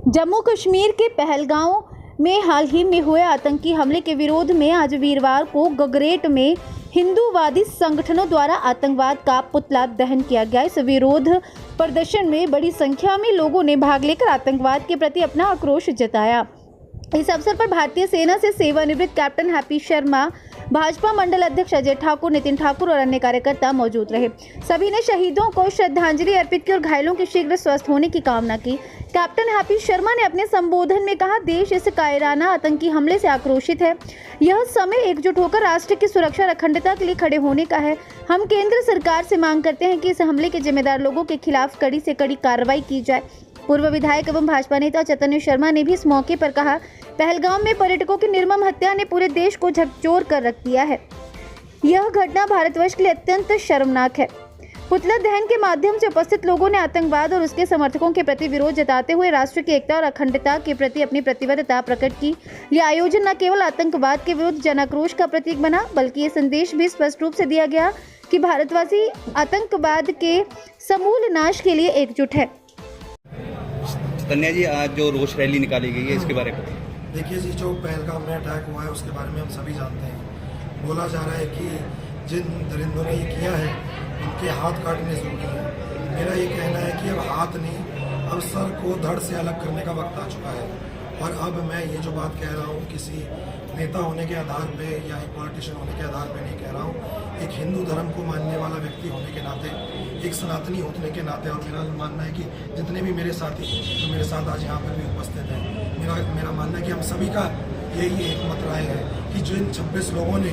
जम्मू कश्मीर के पहलगांव में हाल ही में हुए आतंकी हमले के विरोध में आज वीरवार को गगरेट में हिंदूवादी संगठनों द्वारा आतंकवाद का पुतला दहन किया गया। इस विरोध प्रदर्शन में बड़ी संख्या में लोगों ने भाग लेकर आतंकवाद के प्रति अपना आक्रोश जताया। इस अवसर पर भारतीय सेना से सेवानिवृत्त कैप्टन हैप्पी शर्मा, भाजपा मंडल अध्यक्ष अजय ठाकुर, नितिन ठाकुर और अन्य कार्यकर्ता मौजूद रहे। सभी ने शहीदों को श्रद्धांजलि अर्पित की और घायलों के शीघ्र स्वस्थ होने की कामना की। कैप्टन हैप्पी शर्मा ने अपने संबोधन में कहा, देश इस कायराना आतंकी हमले से आक्रोशित है। यह समय एकजुट होकर राष्ट्र की सुरक्षा और अखंडता के लिए खड़े होने का है। हम केंद्र सरकार से मांग करते हैं कि इस हमले के जिम्मेदार लोगों के खिलाफ कड़ी से कड़ी कार्रवाई की जाए। पूर्व विधायक एवं भाजपा नेता चैतन्य शर्मा ने भी इस मौके पर कहा, पहलगाम में पर्यटकों की निर्मम हत्या ने पूरे देश को झकझोर कर रख दिया है। यह घटना भारतवर्ष के लिए अत्यंत शर्मनाक है। पुतला दहन के माध्यम से उपस्थित लोगों ने आतंकवाद और उसके समर्थकों के प्रति विरोध जताते हुए राष्ट्र की एकता और अखंडता के प्रति अपनी प्रतिबद्धता प्रकट की। यह आयोजन न केवल आतंकवाद के विरुद्ध जनाक्रोश का प्रतीक बना, बल्कि ये संदेश भी स्पष्ट रूप से दिया गया कि भारतवासी आतंकवाद के समूल नाश के लिए एकजुट है। कन्या जी, आज जो रोष रैली निकाली गई है, इसके बारे में देखिए जी, जो पहलगाम में अटैक हुआ है उसके बारे में हम सभी जानते हैं। बोला जा रहा है कि जिन दरिंदों ने ये किया है उनके हाथ काटने जरूरी है। मेरा ये कहना है कि अब हाथ नहीं, अब सर को धड़ से अलग करने का वक्त आ चुका है। और अब मैं ये जो बात कह रहा हूँ किसी नेता होने के आधार पे या एक पॉलिटिशियन होने के आधार पे नहीं कह रहा हूँ। एक हिंदू धर्म को मानने वाला व्यक्ति होने के नाते, एक सनातनी होने के नाते, और मेरा मानना है कि जितने भी मेरे साथी जो मेरे साथ आज यहाँ पर भी उपस्थित हैं, मेरा मानना है कि हम सभी का यही एक मत राय है कि जिन 26 लोगों ने,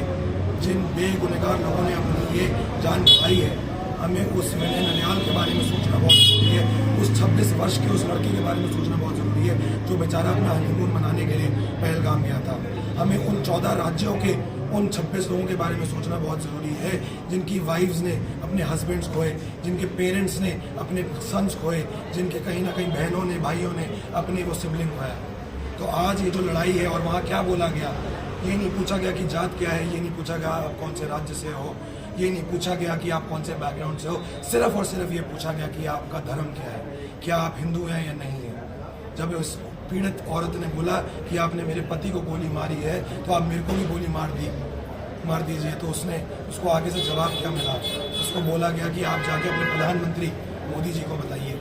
जिन बेगुनहगार लोगों ने अपनी ये जान गंवाई है, हमें उस विनय ननियाल के बारे में सोचना बहुत जरूरी है। उस 26 वर्ष के उस लड़के के बारे में सोचना बहुत जरूरी है जो बेचारा अपना हनीमून मनाने के लिए पहलगाम गया था। हमें उन 14 राज्यों के उन 26 लोगों के बारे में सोचना बहुत ज़रूरी है जिनकी वाइफ्स ने अपने हस्बैंड्स खोए, जिनके पेरेंट्स ने अपने सन्स खोए, जिनके कहीं ना कहीं बहनों ने, भाइयों ने अपने वो सिबलिंग खोया। तो आज ये जो लड़ाई है, और वहाँ क्या बोला गया, ये नहीं पूछा गया कि जात क्या है, ये नहीं पूछा गया आप कौन से राज्य से हो, ये नहीं पूछा गया कि आप कौन से बैकग्राउंड से हो, सिर्फ और सिर्फ ये पूछा गया कि आपका धर्म क्या है, क्या आप हिंदू हैं या नहीं है। जब उस पीड़ित औरत ने बोला कि आपने मेरे पति को गोली मारी है तो आप मेरे को भी गोली मार दीजिए, तो उसको आगे से जवाब क्या मिला, उसको बोला गया कि आप जाके अपने प्रधानमंत्री मोदी जी को बताइए।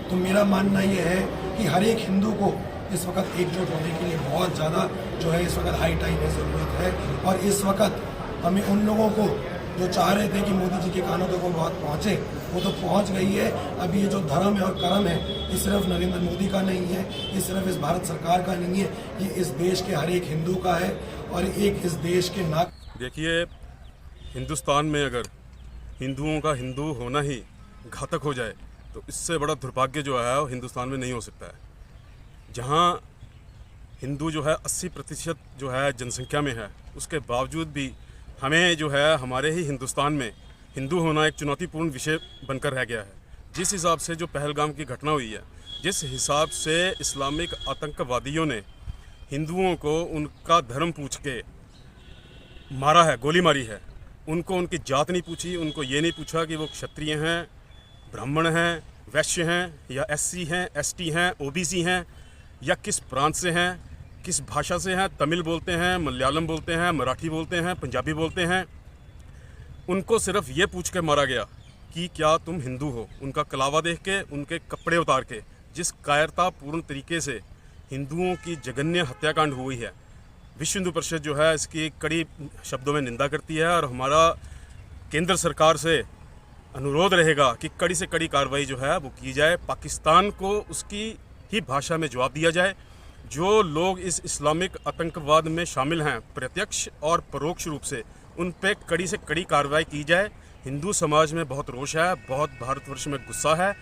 तो मेरा मानना ये है कि हर एक हिंदू को इस वक्त एकजुट होने के लिए बहुत ज़्यादा जो है इस वक्त हाई टाइम है, ज़रूरत है। और इस वक्त हमें उन लोगों को जो चाह रहे थे कि मोदी जी के कानों तक वो बात पहुँचे, वो तो पहुँच गई है। अब ये जो धर्म है और कर्म है, ये सिर्फ नरेंद्र मोदी का नहीं है, ये सिर्फ इस भारत सरकार का नहीं है, ये इस देश के हर एक हिंदू का है और एक इस देश के नागरिक। देखिए, हिंदुस्तान में अगर हिंदुओं का हिंदू होना ही घातक हो जाए तो इससे बड़ा दुर्भाग्य जो है वो हिंदुस्तान में नहीं हो सकता है। जहाँ हिंदू जो है 80% जो है जनसंख्या में है, उसके बावजूद भी हमें जो है हमारे ही हिंदुस्तान में हिंदू होना एक चुनौतीपूर्ण विषय बनकर रह गया है। जिस हिसाब से जो पहलगाम की घटना हुई है, जिस हिसाब से इस्लामिक आतंकवादियों ने हिंदुओं को उनका धर्म पूछ के मारा है, गोली मारी है, उनको उनकी जात नहीं पूछी, उनको ये नहीं पूछा कि वो क्षत्रिय हैं, ब्राह्मण हैं, वैश्य हैं या SC हैं, ST हैं, OBC हैं या किस प्रांत से हैं, किस भाषा से हैं, तमिल बोलते हैं, मलयालम बोलते हैं, मराठी बोलते हैं, पंजाबी बोलते हैं। उनको सिर्फ ये पूछ के मारा गया कि क्या तुम हिंदू हो। उनका कलावा देख के, उनके कपड़े उतार के, जिस कायरतापूर्ण तरीके से हिंदुओं की जघन्य हत्याकांड हुई है, विश्व हिंदू परिषद जो है इसकी कड़ी शब्दों में निंदा करती है। और हमारा केंद्र सरकार से अनुरोध रहेगा कि कड़ी से कड़ी कार्रवाई जो है वो की जाए, पाकिस्तान को उसकी ही भाषा में जवाब दिया जाए। जो लोग इस इस्लामिक आतंकवाद में शामिल हैं, प्रत्यक्ष और परोक्ष रूप से, उन पे कड़ी से कड़ी कार्रवाई की जाए। हिंदू समाज में बहुत रोष है, बहुत भारतवर्ष में गुस्सा है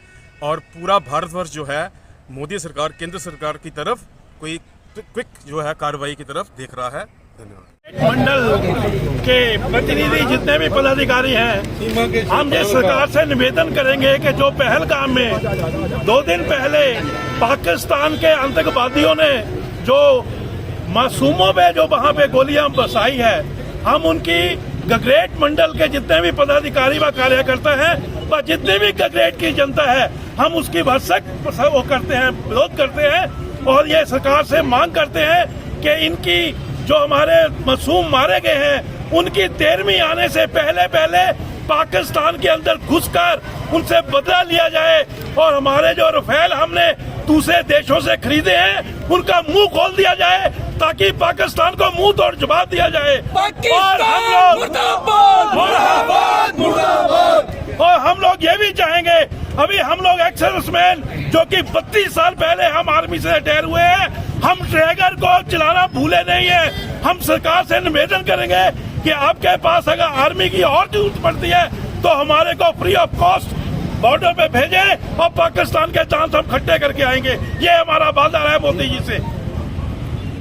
और पूरा भारतवर्ष जो है मोदी सरकार, केंद्र सरकार की तरफ कोई क्विक जो है कार्रवाई की तरफ देख रहा है। धन्यवाद। मंडल के प्रतिनिधि जितने भी पदाधिकारी हैं, हम ये सरकार से निवेदन करेंगे कि जो पहलगाम में 2 दिन पहले पाकिस्तान के आतंकवादियों ने जो मासूमों पे जो वहाँ पे गोलियां बरसाई है, हम उनकी गगरेट मंडल के जितने भी पदाधिकारी व कार्यकर्ता हैं व जितने भी गगरेट की जनता है, हम उसकी भरसक वो करते हैं, विरोध करते हैं और ये सरकार से मांग करते हैं कि इनकी जो हमारे मासूम मारे गए हैं उनकी 13वीं आने से पहले पहले पाकिस्तान के अंदर घुसकर उनसे बदला लिया जाए और हमारे जो रफेल हमने दूसरे देशों से खरीदे हैं उनका मुंह खोल दिया जाए ताकि पाकिस्तान को मुंह तोड़ जवाब दिया जाए। और हम लोग ये भी चाहेंगे, अभी हम लोग एक्स सर्विसमैन जो कि 32 साल पहले हम आर्मी से रिटायर हुए हैं, हम ट्रैगर को चलाना भूले नहीं है। हम सरकार से निवेदन करेंगे कि आपके पास अगर आर्मी की और जरूरत पड़ती है तो हमारे को फ्री ऑफ कॉस्ट बॉर्डर पे भेजें और पाकिस्तान के चांस हम खट्टे करके आएंगे। ये हमारा वादा है मोदी जी से।